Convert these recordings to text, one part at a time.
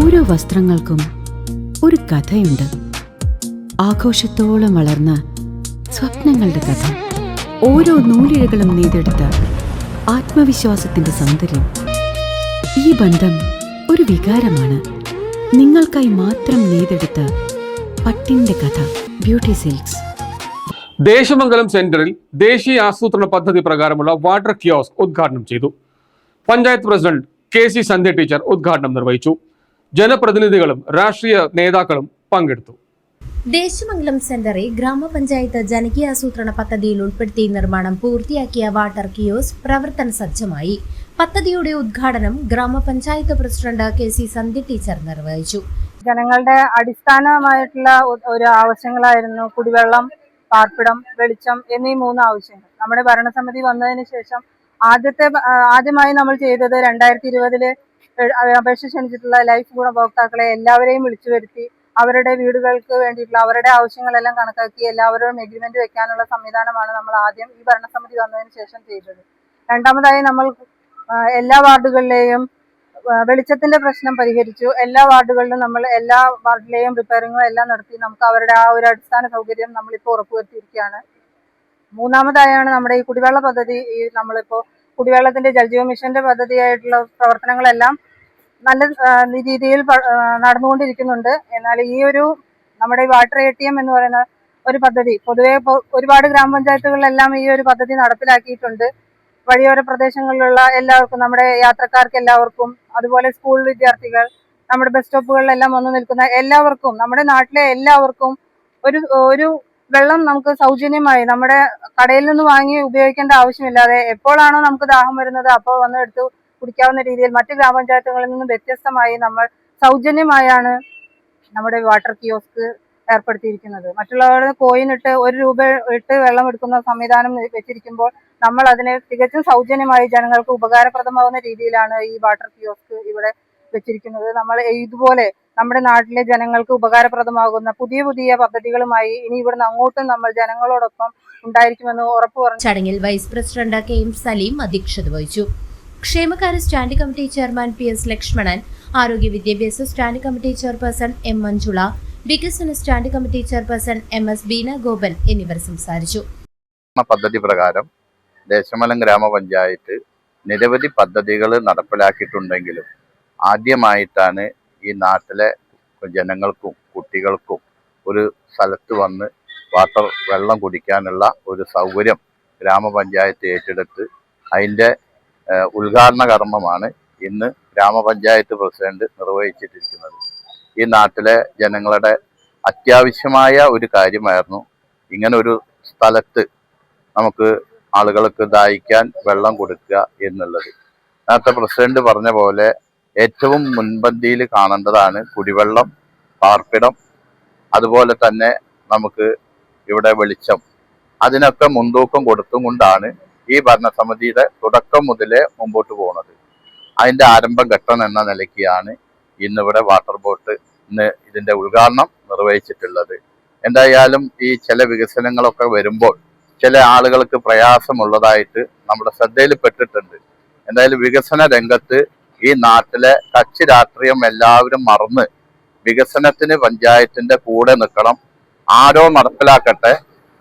ഓരോ വസ്ത്രങ്ങൾക്കും ഒരു കഥയുണ്ട്. ആഘോഷത്തോളം വളർന്ന സ്വപ്നങ്ങളുടെ കഥ. ഓരോ നൂലിഴകളും നെയ്തെടുത്ത ആത്മവിശ്വാസത്തിന്റെ സൗന്ദര്യം. ഈ ബന്ധം ഒരു വികാരമാണ്. നിങ്ങൾക്കായി മാത്രം നെയ്തെടുത്ത പട്ടിന്റെ കഥ. Beauty silks. ദേശമംഗലം സെന്ററിൽ ദേശീയ ആസൂത്രണ പദ്ധതി പ്രകാരമുള്ള വാട്ടർ കിയോസ്ക് ഉദ്ഘാടനം ചെയ്തു. പഞ്ചായത്ത് പ്രസിഡന്റ് KC സന്ധ്യ ടീച്ചർ ഉദ്ഘാടനം നിർവഹിച്ചു. ജനപ്രതിനിധികളും രാഷ്ട്രീയ നേതാക്കളും പങ്കെടുത്തു. ദേശമംഗലം സെന്ററിൽ ഗ്രാമപഞ്ചായത്ത് ജനകീയാസൂത്രണ പദ്ധതിയിൽ ഉൾപ്പെടുത്തി നിർമ്മാണം പൂർത്തിയാക്കിയ വാട്ടർ കിയോസ്ക് പ്രവർത്തന സജ്ജമായി. പദ്ധതിയുടെ ഉദ്ഘാടനം ഗ്രാമപഞ്ചായത്ത് പ്രസിഡന്റ് KC സന്ധ്യ ടീച്ചർ നിർവഹിച്ചു. ജനങ്ങളുടെ അടിസ്ഥാനമായിട്ടുള്ള ഒരു ആവശ്യങ്ങളായിരുന്നു കുടിവെള്ളം, പാർപ്പിടം, വെളിച്ചം എന്നീ 3 ആവശ്യങ്ങൾ. നമ്മുടെ ഭരണസമിതി വന്നതിന് ശേഷം ആദ്യമായി നമ്മൾ ചെയ്തത് 2020 അപേക്ഷ ക്ഷണിച്ചിട്ടുള്ള ലൈഫ് ഗുണഭോക്താക്കളെ എല്ലാവരെയും വിളിച്ചു വരുത്തി അവരുടെ വീടുകൾക്ക് വേണ്ടിയിട്ടുള്ള അവരുടെ ആവശ്യങ്ങളെല്ലാം കണക്കാക്കി എല്ലാവരോടും എഗ്രിമെന്റ് വെക്കാനുള്ള സംവിധാനമാണ് നമ്മൾ ആദ്യം ഈ ഭരണസമിതി വന്നതിന് ശേഷം ചെയ്തത്. രണ്ടാമതായി നമ്മൾ എല്ലാ വാർഡുകളിലെയും വെളിച്ചത്തിന്റെ പ്രശ്നം പരിഹരിച്ചു. എല്ലാ വാർഡുകളിലും നമ്മൾ എല്ലാ വാർഡിലെയും റിപ്പയറിങ്ങും എല്ലാം നടത്തി നമുക്ക് അവരുടെ ആ ഒരു അടിസ്ഥാന സൗകര്യം നമ്മളിപ്പോൾ ഉറപ്പുവരുത്തിയിരിക്കുകയാണ്. മൂന്നാമതായാണ് നമ്മുടെ ഈ കുടിവെള്ള പദ്ധതി. നമ്മളിപ്പോൾ കുടിവെള്ളത്തിന്റെ ജൽജീവൻ മിഷന്റെ പദ്ധതിയായിട്ടുള്ള പ്രവർത്തനങ്ങളെല്ലാം നല്ല രീതിയിൽ നടന്നുകൊണ്ടിരിക്കുന്നുണ്ട്. എന്നാൽ ഈ ഒരു നമ്മുടെ വാട്ടർ ATM എന്ന് പറയുന്ന ഒരു പദ്ധതി പൊതുവെ ഒരുപാട് ഗ്രാമപഞ്ചായത്തുകളിലെല്ലാം ഈ ഒരു പദ്ധതി നടപ്പിലാക്കിയിട്ടുണ്ട്. വഴിയോര പ്രദേശങ്ങളിലുള്ള എല്ലാവർക്കും, നമ്മുടെ യാത്രക്കാർക്ക് എല്ലാവർക്കും, അതുപോലെ സ്കൂൾ വിദ്യാർത്ഥികൾ, നമ്മുടെ ബസ് സ്റ്റോപ്പുകളിലെല്ലാം വന്നു നിൽക്കുന്ന എല്ലാവർക്കും, നമ്മുടെ നാട്ടിലെ എല്ലാവർക്കും ഒരു വെള്ളം നമുക്ക് സൗജന്യമായി നമ്മുടെ കടയിൽ നിന്ന് വാങ്ങി ഉപയോഗിക്കേണ്ട ആവശ്യമില്ലാതെ എപ്പോഴാണോ നമുക്ക് ദാഹം വരുന്നത് അപ്പോൾ വന്ന് എടുത്ത് കുടിക്കാവുന്ന രീതിയിൽ മറ്റ് ഗ്രാമപഞ്ചായത്തുകളിൽ നിന്നും വ്യത്യസ്തമായി നമ്മൾ സൗജന്യമായാണ് നമ്മുടെ വാട്ടർ കിയോസ്ക് ഏർപ്പെടുത്തിയിരിക്കുന്നത്. മറ്റുള്ളവരുടെ കോയിൻ ഇട്ട് 1 രൂപ ഇട്ട് വെള്ളം എടുക്കുന്ന സംവിധാനം വെച്ചിരിക്കുമ്പോൾ നമ്മൾ അതിനെ തികച്ചും സൗജന്യമായി ജനങ്ങൾക്ക് ഉപകാരപ്രദമാകുന്ന രീതിയിലാണ് ഈ വാട്ടർ കിയോസ്ക് ഇവിടെ വെച്ചിരിക്കുന്നത്. നമ്മൾ ഇതുപോലെ നമ്മുടെ നാട്ടിലെ ജനങ്ങൾക്ക് ഉപകാരപ്രദമാകുന്ന പുതിയ പദ്ധതികളുമായി ഇനി ഇവിടുന്ന് അങ്ങോട്ടും നമ്മൾ ജനങ്ങളോടൊപ്പം ഉണ്ടായിരിക്കുമെന്ന് ഉറപ്പു പറഞ്ഞു. ചടങ്ങിൽ വൈസ് പ്രസിഡന്റ് KM സലീം അധ്യക്ഷത വഹിച്ചു. ക്ഷേമകാര്യ standing committee chairman PS Lakshmanan, ആരോഗ്യ വിദ്യാഭ്യാസ standing committee chairperson M Manjula, വികസന standing committee chairperson MS Beena Gopan എന്നിവർ സംസാരിച്ചു. പദ്ധതി പ്രകാരം ദേശമംഗലം ഗ്രാമപഞ്ചായത്ത് നിരവധി പദ്ധതികൾ നടപ്പിലാക്കിയിട്ടുണ്ടെങ്കിലും ആദ്യമായിട്ടാണ് ഈ നാട്ടിലെ ജനങ്ങൾക്കും കുട്ടികൾക്കും ഒരു സ്ഥലത്ത് വന്ന് വെള്ളം കുടിക്കാനുള്ള ഒരു സൗകര്യം ഗ്രാമപഞ്ചായത്ത് ഏറ്റെടുത്ത് അതിൻ്റെ ഉദ്ഘാടന കർമ്മമാണ് ഇന്ന് ഗ്രാമപഞ്ചായത്ത് പ്രസിഡന്റ് നിർവഹിച്ചിട്ടിരിക്കുന്നത്. ഈ നാട്ടിലെ ജനങ്ങളുടെ അത്യാവശ്യമായ ഒരു കാര്യമായിരുന്നു ഇങ്ങനെ ഒരു സ്ഥലത്ത് നമുക്ക് ആളുകൾക്ക് ദാഹിക്കാൻ വെള്ളം കൊടുക്കുക എന്നുള്ളത്. നേരത്തെ പ്രസിഡന്റ് പറഞ്ഞ പോലെ ഏറ്റവും മുൻപന്തിയിൽ കാണേണ്ടതാണ് കുടിവെള്ളം, പാർപ്പിടം, അതുപോലെ തന്നെ നമുക്ക് ഇവിടെ വെളിച്ചം. അതിനൊക്കെ മുൻതൂക്കം കൊടുത്തും കൊണ്ടാണ് ഈ ഭരണസമിതിയുടെ തുടക്കം മുതലേ മുമ്പോട്ട് പോകുന്നത്. അതിൻ്റെ ആരംഭഘട്ടം എന്ന നിലയ്ക്കാണ് ഇന്നിവിടെ വാട്ടർ ബോട്ട് ഇതിൻ്റെ ഉദ്ഘാടനം നിർവഹിച്ചിട്ടുള്ളത്. എന്തായാലും ഈ ചില വികസനങ്ങളൊക്കെ വരുമ്പോൾ ചില ആളുകൾക്ക് പ്രയാസമുള്ളതായിട്ട് നമ്മുടെ ശ്രദ്ധയിൽപ്പെട്ടിട്ടുണ്ട്. എന്തായാലും വികസന രംഗത്ത് ഈ നാട്ടിലെ കക്ഷി രാഷ്ട്രീയം എല്ലാവരും മറന്ന് വികസനത്തിന് പഞ്ചായത്തിന്റെ കൂടെ നിൽക്കണം. ആരോ നടപ്പിലാക്കട്ടെ,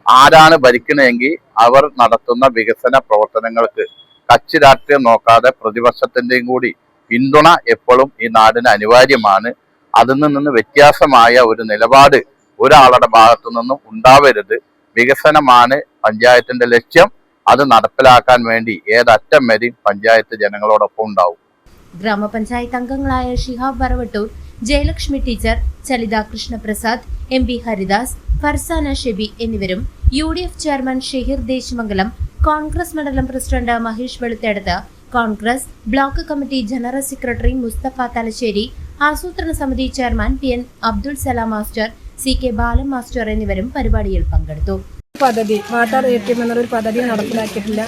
ആരാണ് ഭരിക്കണമെങ്കിൽ അവർ നടത്തുന്ന വികസന പ്രവർത്തനങ്ങൾക്ക് കക്ഷി രാഷ്ട്രീയം നോക്കാതെ പ്രതിപക്ഷത്തിന്റെയും കൂടി പിന്തുണ എപ്പോഴും ഈ നാടിന് അനിവാര്യമാണ്. അതിൽ നിന്ന് വ്യത്യാസമായ ഒരു നിലപാട് ഒരാളുടെ ഭാഗത്തു നിന്നും ഉണ്ടാവരുത്. വികസനമാണ് പഞ്ചായത്തിന്റെ ലക്ഷ്യം. അത് നടപ്പിലാക്കാൻ വേണ്ടി ഏതറ്റം വരെയും പഞ്ചായത്ത് ജനങ്ങളോടൊപ്പം ഉണ്ടാവും. ഗ്രാമപഞ്ചായത്ത് അംഗങ്ങളായ ഷിഹാബ് വറവട്ടൂർ, ജയലക്ഷ്മി ടീച്ചർ, ചലിത കൃഷ്ണപ്രസാദ്, MP ഹരിദാസ്, ഫർസാന ഷെബി എന്നിവരും UDF ചെയർമാൻ ഷെഹിർ ദേശമംഗലം, കോൺഗ്രസ് മണ്ഡലം president Mahesh Veluthedath, Congress block committee general secretary Musthafa Thalassery, ആസൂത്രണ സമിതി chairman PN Abdul Salam master, CK Balan master എന്നിവരും പരിപാടിയിൽ പങ്കെടുത്തു. പദ്ധതി വാട്ടർ ATM എന്നൊരു പദ്ധതി നടപ്പിലാക്കിയിട്ടില്ല.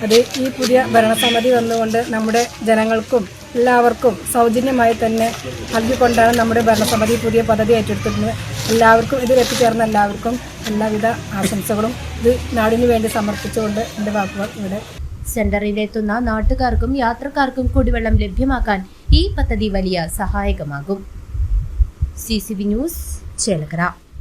അത് ഈ പുതിയ ഭരണസമിതി വന്നുകൊണ്ട് നമ്മുടെ ജനങ്ങൾക്കും എല്ലാവർക്കും സൗജന്യമായി തന്നെ നൽകിക്കൊണ്ടാണ് നമ്മുടെ ഭരണസമിതി പുതിയ പദ്ധതി ഏറ്റെടുത്തിരുന്നത്. എല്ലാവർക്കും ഇതിൽ എത്തിച്ചേർന്ന എല്ലാവർക്കും എല്ലാവിധ ആശംസകളും ഇത് നാടിനു വേണ്ടി സമർപ്പിച്ചുകൊണ്ട് എൻ്റെ വാക്കുകൾ ഇവിടെ. സെന്ററിലെത്തുന്ന നാട്ടുകാർക്കും യാത്രക്കാർക്കും കുടിവെള്ളം ലഭ്യമാക്കാൻ ഈ പദ്ധതി വലിയ സഹായകമാകും. CCV news Chelakkara.